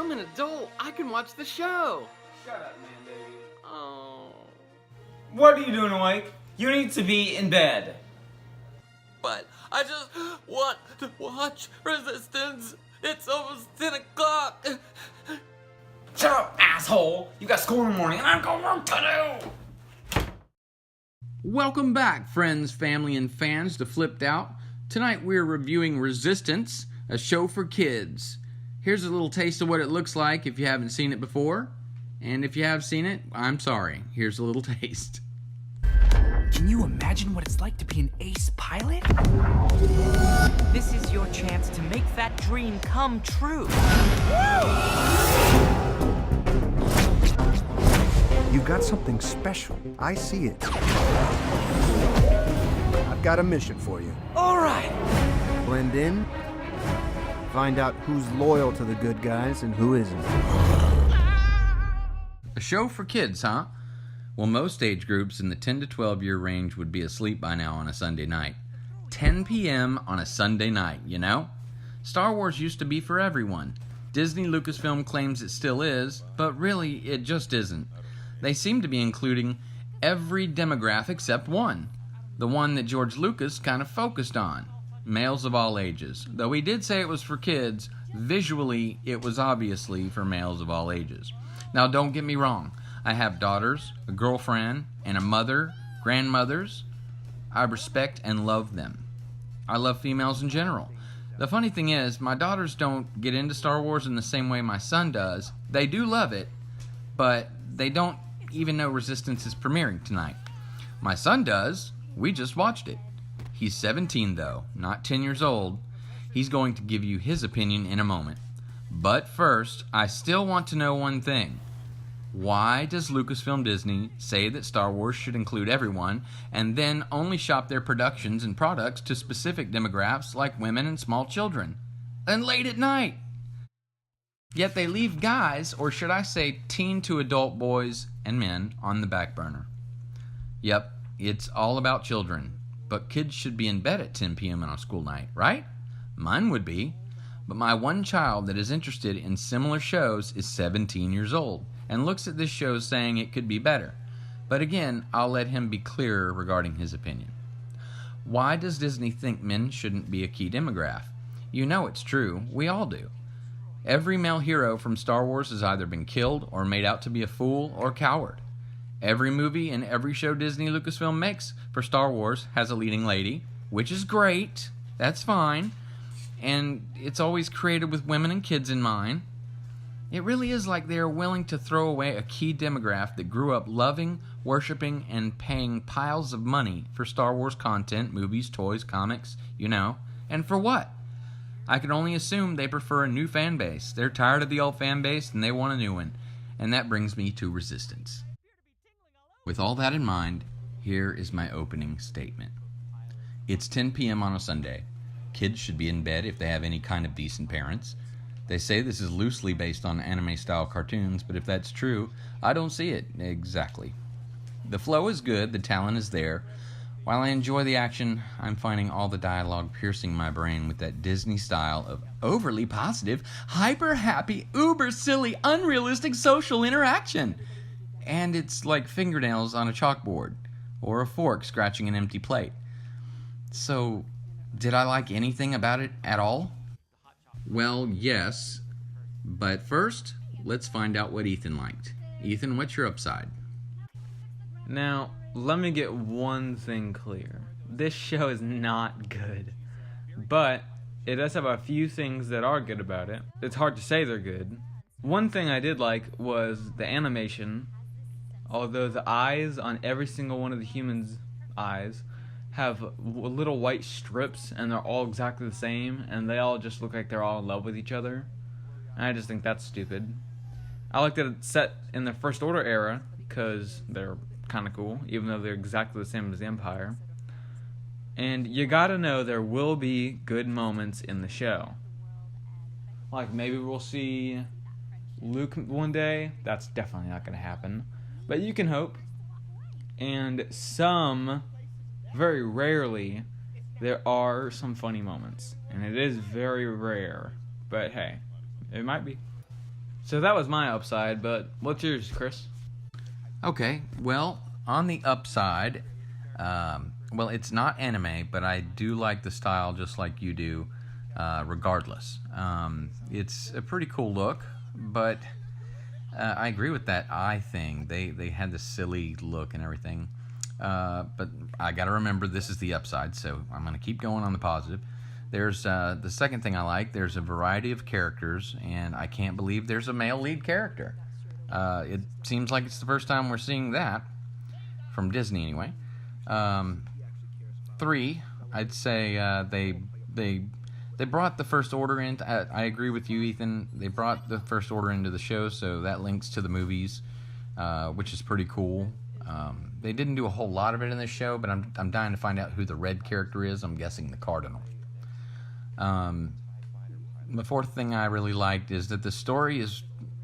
I'm an adult. I can watch the show. Shut up, man, baby. Oh. What are you doing awake? You need to be in bed. But I just want to watch Resistance. It's almost 10 o'clock. Shut up, asshole! You got school in the morning and I've got work to do! Welcome back, friends, family, and fans, to Flipped Out. Tonight we're reviewing Resistance, a show for kids. Here's a little taste of what it looks like if you haven't seen it before. And if you have seen it, I'm sorry. Here's a little taste. Can you imagine what it's like to be an ace pilot? This is your chance to make that dream come true. You've got something special. I see it. I've got a mission for you. All right. Blend in. Find out who's loyal to the good guys and who isn't. A show for kids, huh? Well, most age groups in the 10 to 12 year range would be asleep by now on a Sunday night. 10 p.m. on a Sunday night, you know? Star Wars used to be for everyone. Disney Lucasfilm claims it still is, but really it just isn't. They seem to be including every demographic except one. The one that George Lucas kind of focused on. Males of all ages. Though he did say it was for kids, visually it was obviously for males of all ages. Now don't get me wrong. I have daughters, a girlfriend, and a mother, grandmothers. I respect and love them. I love females in general. The funny thing is, my daughters don't get into Star Wars in the same way my son does. They do love it, but they don't even know Resistance is premiering tonight. My son does. We just watched it. He's 17 though, not 10 years old. He's going to give you his opinion in a moment. But first, I still want to know one thing. Why does Lucasfilm Disney say that Star Wars should include everyone and then only shop their productions and products to specific demographics like women and small children? And late at night! Yet they leave guys, or should I say teen to adult boys and men, on the back burner. Yep, it's all about children. But kids should be in bed at 10 p.m. on a school night, right? Mine would be. But my one child that is interested in similar shows is 17 years old and looks at this show saying it could be better. But again, I'll let him be clearer regarding his opinion. Why does Disney think men shouldn't be a key demographic? You know it's true. We all do. Every male hero from Star Wars has either been killed or made out to be a fool or coward. Every movie and every show Disney Lucasfilm makes for Star Wars has a leading lady, which is great. That's fine. And it's always created with women and kids in mind. It really is like they are willing to throw away a key demographic that grew up loving, worshiping, and paying piles of money for Star Wars content, movies, toys, comics, you know. And for what? I can only assume they prefer a new fan base. They're tired of the old fan base and they want a new one. And that brings me to Resistance. With all that in mind, here is my opening statement. It's 10 p.m. on a Sunday. Kids should be in bed if they have any kind of decent parents. They say this is loosely based on anime-style cartoons, but if that's true, I don't see it exactly. The flow is good, the talent is there. While I enjoy the action, I'm finding all the dialogue piercing my brain with that Disney style of overly positive, hyper-happy, uber-silly, unrealistic social interaction. And it's like fingernails on a chalkboard, or a fork scratching an empty plate. So, did I like anything about it at all? Well, yes, but first, let's find out what Ethan liked. Ethan, what's your upside? Now, let me get one thing clear. This show is not good, but it does have a few things that are good about it. It's hard to say they're good. One thing I did like was the animation. Although the eyes on every single one of the humans' eyes have little white strips and they're all exactly the same and they all just look like they're all in love with each other. And I just think that's stupid. I like that it's set in the First Order era because they're kind of cool, even though they're exactly the same as the Empire. And you gotta know there will be good moments in the show. Like maybe we'll see Luke one day. That's definitely not gonna happen. But you can hope. And very rarely, there are some funny moments. And it is very rare. But hey, it might be. So that was my upside, but what's yours, Chris? Okay, well, on the upside, well, it's not anime, but I do like the style just like you do, regardless. It's a pretty cool look, but I agree with that eye thing. They had the silly look and everything. But I got to remember this is the upside, so I'm going to keep going on the positive. There's the second thing I like. There's a variety of characters, and I can't believe there's a male lead character. It seems like it's the first time we're seeing that from Disney, anyway. 3, I'd say they brought the First Order in. I agree with you, Ethan. They brought the First Order into the show, so that links to the movies, which is pretty cool. They didn't do a whole lot of it in this show, but I'm dying to find out who the red character is. I'm guessing the Cardinal. The fourth thing I really liked is that the story is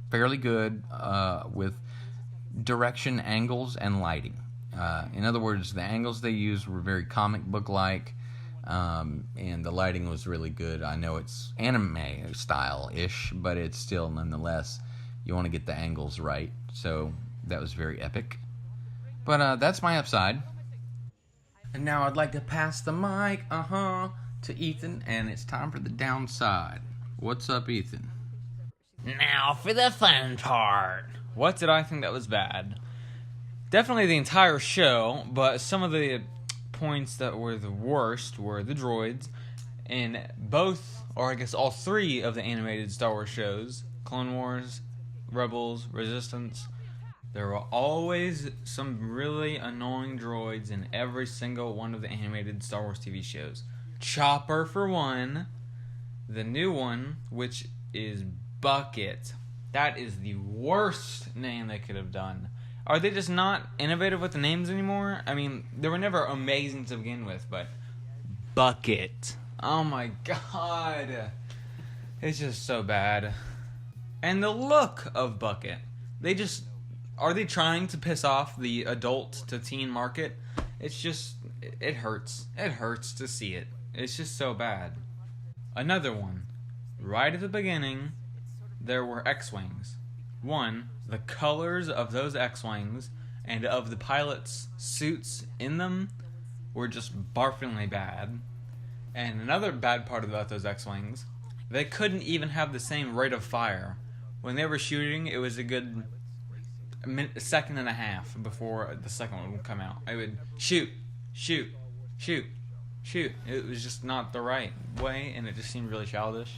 fairly good with direction, angles, and lighting. In other words, the angles they used were very comic book-like, and the lighting was really good. I know it's anime style-ish, but it's still, nonetheless, you want to get the angles right. So that was very epic. But that's my upside. And now I'd like to pass the mic, to Ethan, and it's time for the downside. What's up, Ethan? Now for the fun part. What did I think that was bad? Definitely the entire show, but some of the points that were the worst were the droids in both, or I guess all 3 of the animated Star Wars shows, Clone Wars, Rebels, Resistance. There were always some really annoying droids in every single one of the animated Star Wars TV shows. Chopper for one, the new one, which is Bucket. That is the worst name they could have done. Are they just not innovative with the names anymore? I mean, they were never amazing to begin with, but Bucket. Oh my god. It's just so bad. And the look of Bucket. Are they trying to piss off the adult to teen market? It's just, it hurts. It hurts to see it. It's just so bad. Another one. Right at the beginning, there were X-Wings. One, the colors of those X-Wings and of the pilots' suits in them were just barfingly bad. And another bad part about those X-Wings, they couldn't even have the same rate of fire. When they were shooting, it was a good second and a half before the second one would come out. I would shoot. It was just not the right way, and it just seemed really childish.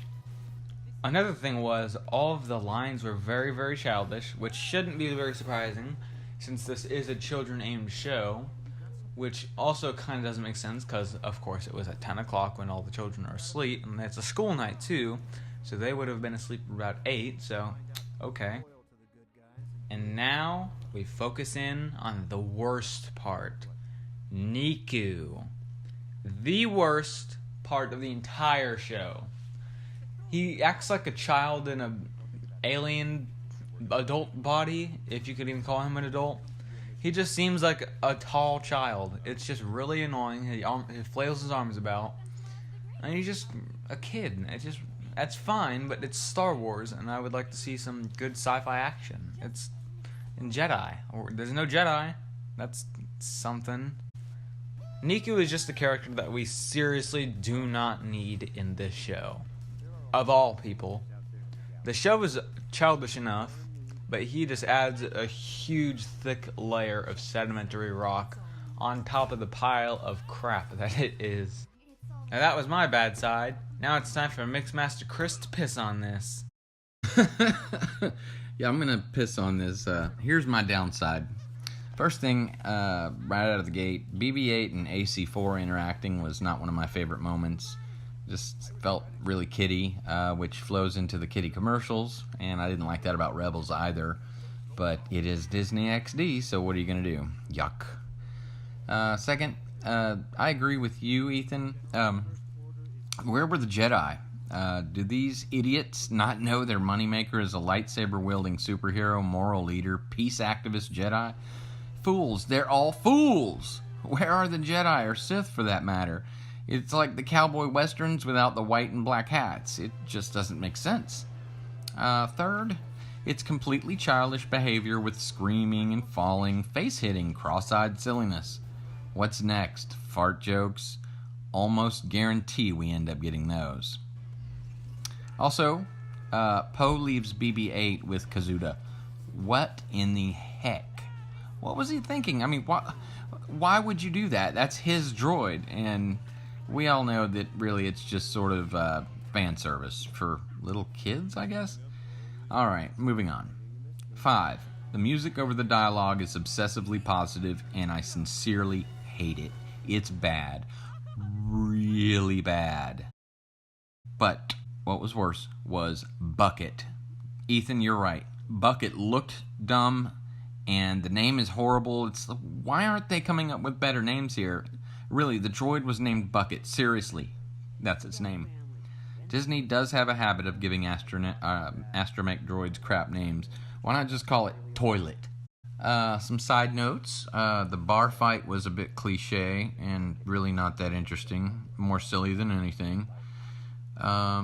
Another thing was, all of the lines were very, very childish, which shouldn't be very surprising, since this is a children-aimed show, which also kind of doesn't make sense, because, of course, it was at 10 o'clock when all the children are asleep, and it's a school night, too, so they would have been asleep about 8, so, okay. And now, we focus in on the worst part. Niku. The worst part of the entire show. He acts like a child in a alien adult body, if you could even call him an adult. He just seems like a tall child. It's just really annoying. He flails his arms about. And he's just a kid. That's fine, but it's Star Wars, and I would like to see some good sci-fi action. It's in Jedi. There's no Jedi. That's something. Niku is just a character that we seriously do not need in this show. Of all people. The show is childish enough, but he just adds a huge thick layer of sedimentary rock on top of the pile of crap that it is. Now that was my bad side. Now it's time for Mixmaster Chris to piss on this. Yeah, I'm gonna piss on this. Here's my downside. First thing, right out of the gate, BB-8 and AC-4 interacting was not one of my favorite moments. Just felt really kiddie, which flows into the kiddie commercials, and I didn't like that about Rebels either. But it is Disney XD, so what are you gonna do? Yuck. Second, I agree with you, Ethan. Where were the Jedi? Do these idiots not know their moneymaker is a lightsaber-wielding superhero, moral leader, peace activist Jedi? Fools. They're all fools. Where are the Jedi, or Sith for that matter? It's like the cowboy westerns without the white and black hats. It just doesn't make sense. Third, It's completely childish behavior with screaming and falling, face-hitting, cross-eyed silliness. What's next? Fart jokes? Almost guarantee we end up getting those. Also, Poe leaves BB-8 with Kazuda. What in the heck? What was he thinking? I mean, why would you do that? That's his droid, and we all know that really it's just sort of fan service for little kids, I guess? Alright, moving on. 5. The music over the dialogue is obsessively positive, and I sincerely hate it. It's bad. Really bad. But what was worse was Bucket. Ethan, you're right. Bucket looked dumb, and the name is horrible. Why aren't they coming up with better names here? Really, the droid was named Bucket. Seriously, that's its name. Disney does have a habit of giving astromech droids crap names. Why not just call it Toilet? Some side notes. The bar fight was a bit cliche and really not that interesting. More silly than anything. I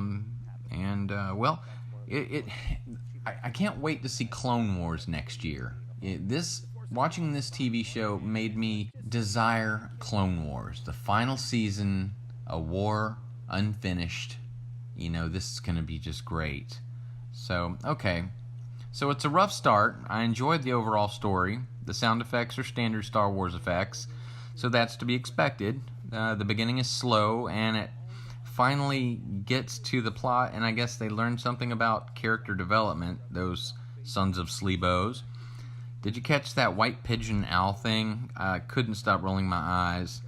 can't wait to see Clone Wars next year. Watching this TV show made me desire Clone Wars. The final season, a war unfinished. You know, this is going to be just great. So, okay. So it's a rough start. I enjoyed the overall story. The sound effects are standard Star Wars effects, so that's to be expected. The beginning is slow, and it finally gets to the plot, and I guess they learned something about character development, those sons of sleebos. Did you catch that white pigeon owl thing? I couldn't stop rolling my eyes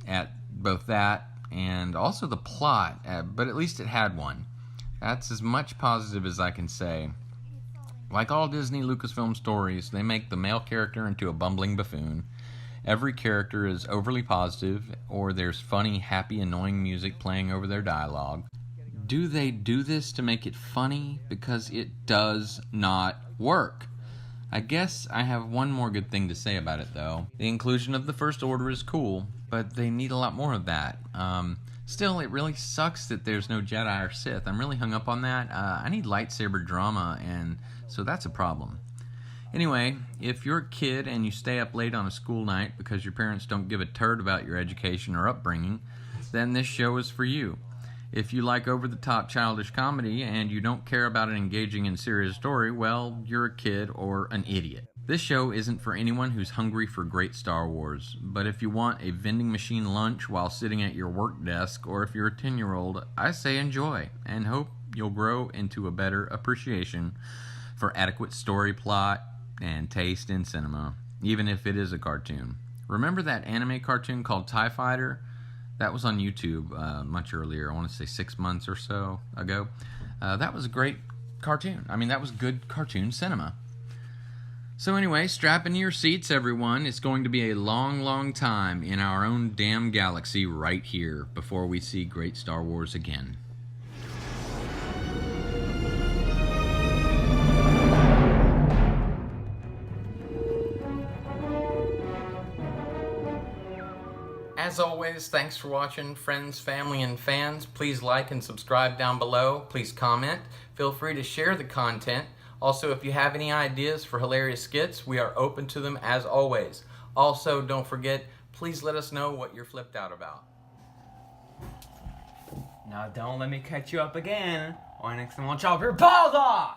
at both that and also the plot, but at least it had one. That's as much positive as I can say. Like all Disney Lucasfilm stories, they make the male character into a bumbling buffoon. Every character is overly positive, or there's funny, happy, annoying music playing over their dialogue. Do they do this to make it funny? Because it does not work. I guess I have one more good thing to say about it, though. The inclusion of the First Order is cool, but they need a lot more of that. Still, it really sucks that there's no Jedi or Sith. I'm really hung up on that. I need lightsaber drama, and so that's a problem. Anyway, if you're a kid and you stay up late on a school night because your parents don't give a turd about your education or upbringing, then this show is for you. If you like over-the-top childish comedy and you don't care about an engaging and serious story, well, you're a kid or an idiot. This show isn't for anyone who's hungry for great Star Wars, but if you want a vending machine lunch while sitting at your work desk, or if you're a 10-year-old, I say enjoy, and hope you'll grow into a better appreciation for adequate story plot and taste in cinema, even if it is a cartoon. Remember that anime cartoon called TIE Fighter? That was on YouTube much earlier, I want to say 6 months or so ago. That was a great cartoon. I mean, that was good cartoon cinema. So anyway, strap into your seats, everyone. It's going to be a long, long time in our own damn galaxy right here before we see great Star Wars again. As always, thanks for watching, friends, family, and fans. Please like and subscribe down below. Please comment. Feel free to share the content. Also, if you have any ideas for hilarious skits, we are open to them as always. Also, don't forget, please let us know what you're flipped out about. Now don't let me cut you up again, or next time I'll chop your balls off!